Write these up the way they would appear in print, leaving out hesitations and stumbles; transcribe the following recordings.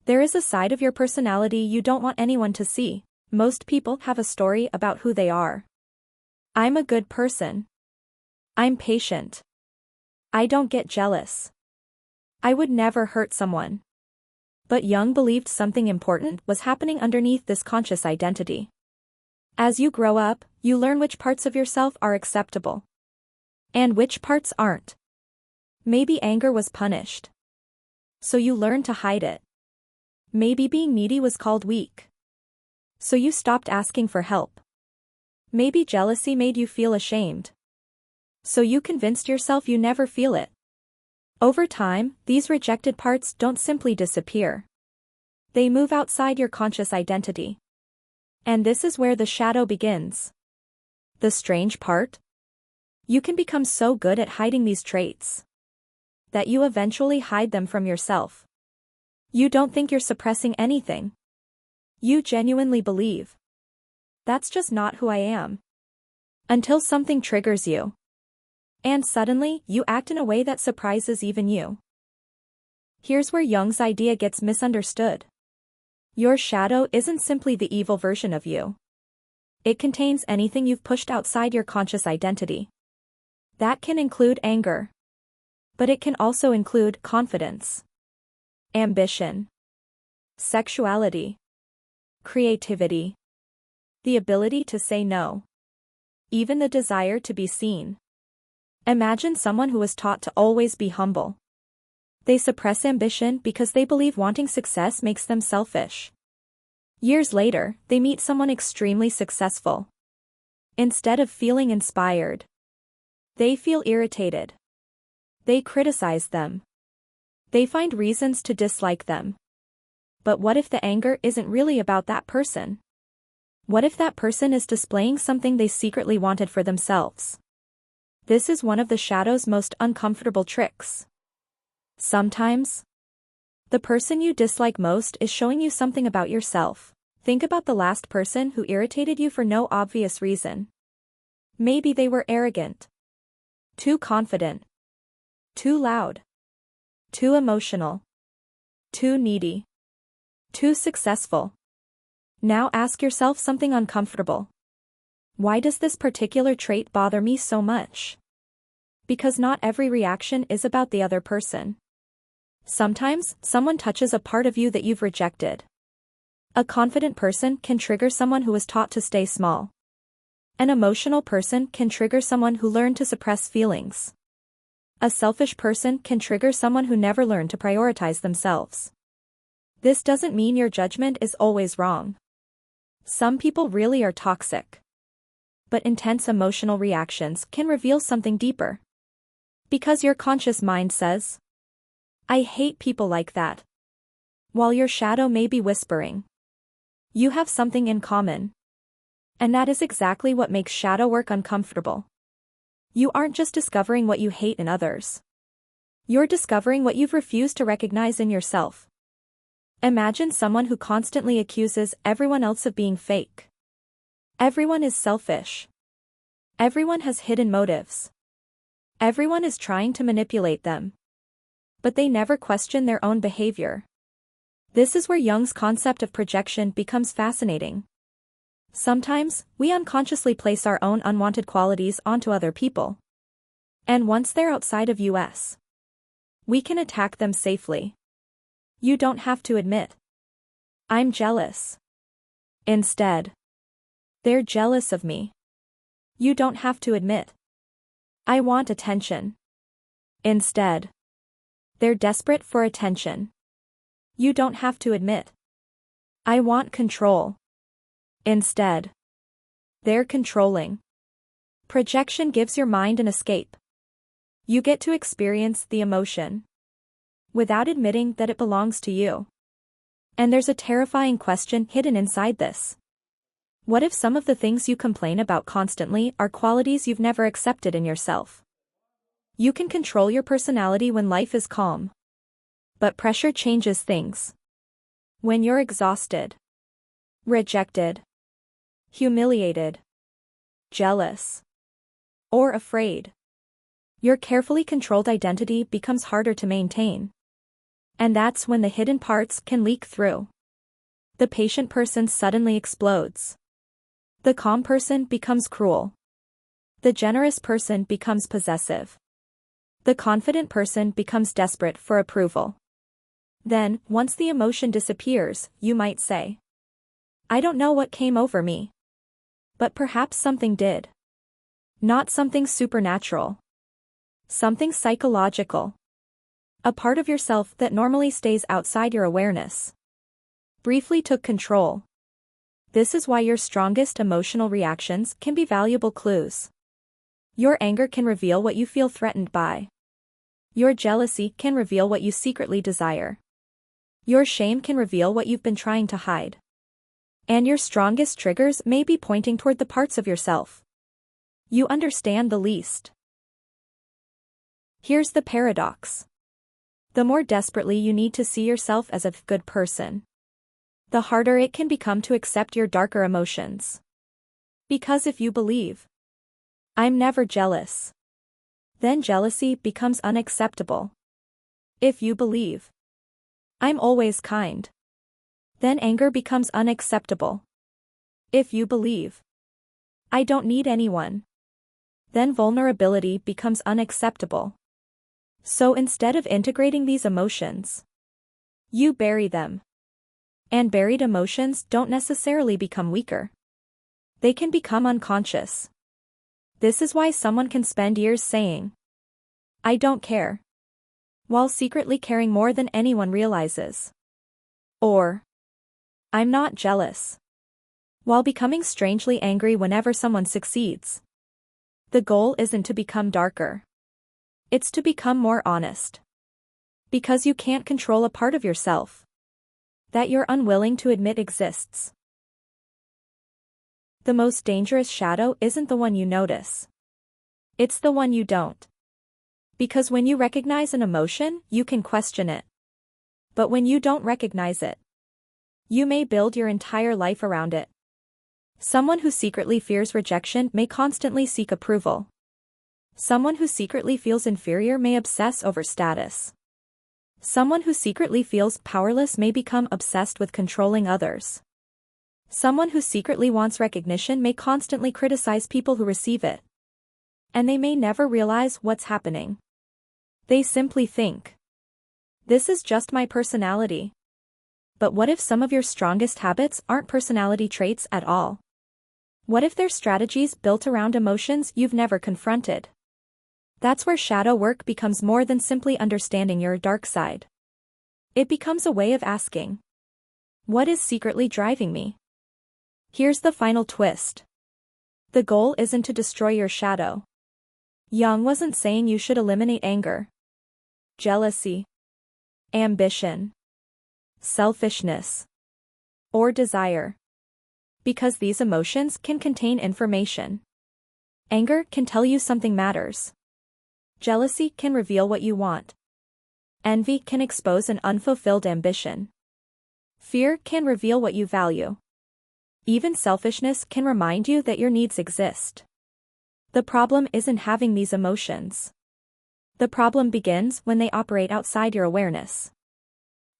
There is a side of your personality you don't want anyone to see. Most people have a story about who they are. I'm a good person. I'm patient. I don't get jealous. I would never hurt someone. But Jung believed something important was happening underneath this conscious identity. As you grow up, you learn which parts of yourself are acceptable. And which parts aren't. Maybe anger was punished. So you learn to hide it. Maybe being needy was called weak. So you stopped asking for help. Maybe jealousy made you feel ashamed. So you convinced yourself you never feel it. Over time, these rejected parts don't simply disappear. They move outside your conscious identity. And this is where the shadow begins. The strange part? You can become so good at hiding these traits that you eventually hide them from yourself. You don't think you're suppressing anything. You genuinely believe. That's just not who I am. Until something triggers you. And suddenly, you act in a way that surprises even you. Here's where Jung's idea gets misunderstood. Your shadow isn't simply the evil version of you. It contains anything you've pushed outside your conscious identity. That can include anger. But it can also include confidence, ambition, sexuality, creativity, the ability to say no, even the desire to be seen. Imagine someone who was taught to always be humble. They suppress ambition because they believe wanting success makes them selfish. Years later, they meet someone extremely successful. Instead of feeling inspired, they feel irritated. They criticize them. They find reasons to dislike them. But what if the anger isn't really about that person? What if that person is displaying something they secretly wanted for themselves? This is one of the shadow's most uncomfortable tricks. Sometimes, the person you dislike most is showing you something about yourself. Think about the last person who irritated you for no obvious reason. Maybe they were arrogant, too confident, too loud, too emotional, too needy, too successful. Now ask yourself something uncomfortable. Why does this particular trait bother me so much? Because not every reaction is about the other person. Sometimes, someone touches a part of you that you've rejected. A confident person can trigger someone who was taught to stay small. An emotional person can trigger someone who learned to suppress feelings. A selfish person can trigger someone who never learned to prioritize themselves. This doesn't mean your judgment is always wrong. Some people really are toxic. But intense emotional reactions can reveal something deeper. Because your conscious mind says, I hate people like that. While your shadow may be whispering, you have something in common. And that is exactly what makes shadow work uncomfortable. You aren't just discovering what you hate in others. You're discovering what you've refused to recognize in yourself. Imagine someone who constantly accuses everyone else of being fake. Everyone is selfish. Everyone has hidden motives. Everyone is trying to manipulate them. But they never question their own behavior. This is where Jung's concept of projection becomes fascinating. Sometimes, we unconsciously place our own unwanted qualities onto other people. And once they're outside of us, we can attack them safely. You don't have to admit, I'm jealous. Instead, they're jealous of me. You don't have to admit, I want attention. Instead, they're desperate for attention. You don't have to admit, I want control. Instead, they're controlling. Projection gives your mind an escape. You get to experience the emotion without admitting that it belongs to you. And there's a terrifying question hidden inside this. What if some of the things you complain about constantly are qualities you've never accepted in yourself? You can control your personality when life is calm. But pressure changes things. When you're exhausted, rejected, humiliated, jealous, or afraid, your carefully controlled identity becomes harder to maintain. And that's when the hidden parts can leak through. The patient person suddenly explodes. The calm person becomes cruel. The generous person becomes possessive. The confident person becomes desperate for approval. Then, once the emotion disappears, you might say, I don't know what came over me. But perhaps something did. Not something supernatural. Something psychological. A part of yourself that normally stays outside your awareness briefly took control. This is why your strongest emotional reactions can be valuable clues. Your anger can reveal what you feel threatened by. Your jealousy can reveal what you secretly desire. Your shame can reveal what you've been trying to hide. And your strongest triggers may be pointing toward the parts of yourself you understand the least. Here's the paradox. The more desperately you need to see yourself as a good person, the harder it can become to accept your darker emotions. Because if you believe, I'm never jealous, then jealousy becomes unacceptable. If you believe, I'm always kind, then anger becomes unacceptable. If you believe, I don't need anyone, then vulnerability becomes unacceptable. So instead of integrating these emotions, you bury them. And buried emotions don't necessarily become weaker. They can become unconscious. This is why someone can spend years saying, I don't care, while secretly caring more than anyone realizes. Or, I'm not jealous, while becoming strangely angry whenever someone succeeds. The goal isn't to become darker. It's to become more honest. Because you can't control a part of yourself that you're unwilling to admit exists. The most dangerous shadow isn't the one you notice. It's the one you don't. Because when you recognize an emotion, you can question it. But when you don't recognize it, you may build your entire life around it. Someone who secretly fears rejection may constantly seek approval. Someone who secretly feels inferior may obsess over status. Someone who secretly feels powerless may become obsessed with controlling others. Someone who secretly wants recognition may constantly criticize people who receive it. And they may never realize what's happening. They simply think, this is just my personality. But what if some of your strongest habits aren't personality traits at all? What if they're strategies built around emotions you've never confronted? That's where shadow work becomes more than simply understanding your dark side. It becomes a way of asking, what is secretly driving me? Here's the final twist. The goal isn't to destroy your shadow. Jung wasn't saying you should eliminate anger, jealousy, ambition, selfishness, or desire. Because these emotions can contain information. Anger can tell you something matters. Jealousy can reveal what you want. Envy can expose an unfulfilled ambition. Fear can reveal what you value. Even selfishness can remind you that your needs exist. The problem isn't having these emotions. The problem begins when they operate outside your awareness.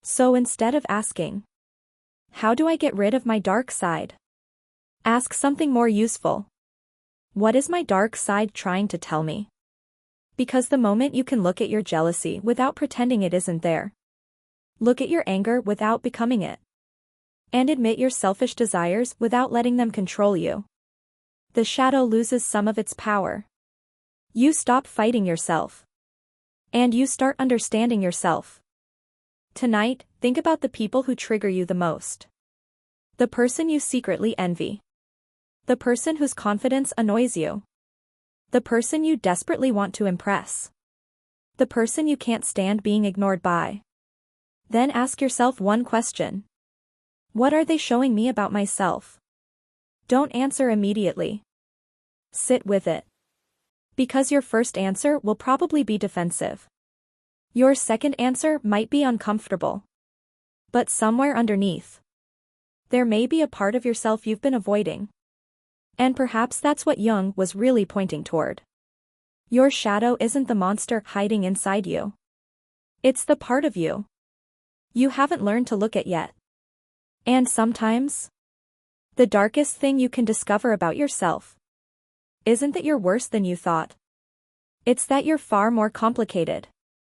So instead of asking, how do I get rid of my dark side? Ask something more useful. What is my dark side trying to tell me? Because the moment you can look at your jealousy without pretending it isn't there. Look at your anger without becoming it. And admit your selfish desires without letting them control you. The shadow loses some of its power. You stop fighting yourself. And you start understanding yourself. Tonight, think about the people who trigger you the most. The person you secretly envy. The person whose confidence annoys you. The person you desperately want to impress. The person you can't stand being ignored by. Then ask yourself one question. What are they showing me about myself? Don't answer immediately. Sit with it. Because your first answer will probably be defensive. Your second answer might be uncomfortable. But somewhere underneath, there may be a part of yourself you've been avoiding. And perhaps that's what Jung was really pointing toward. Your shadow isn't the monster hiding inside you. It's the part of you you haven't learned to look at yet. And sometimes, the darkest thing you can discover about yourself isn't that you're worse than you thought. It's that you're far more complicated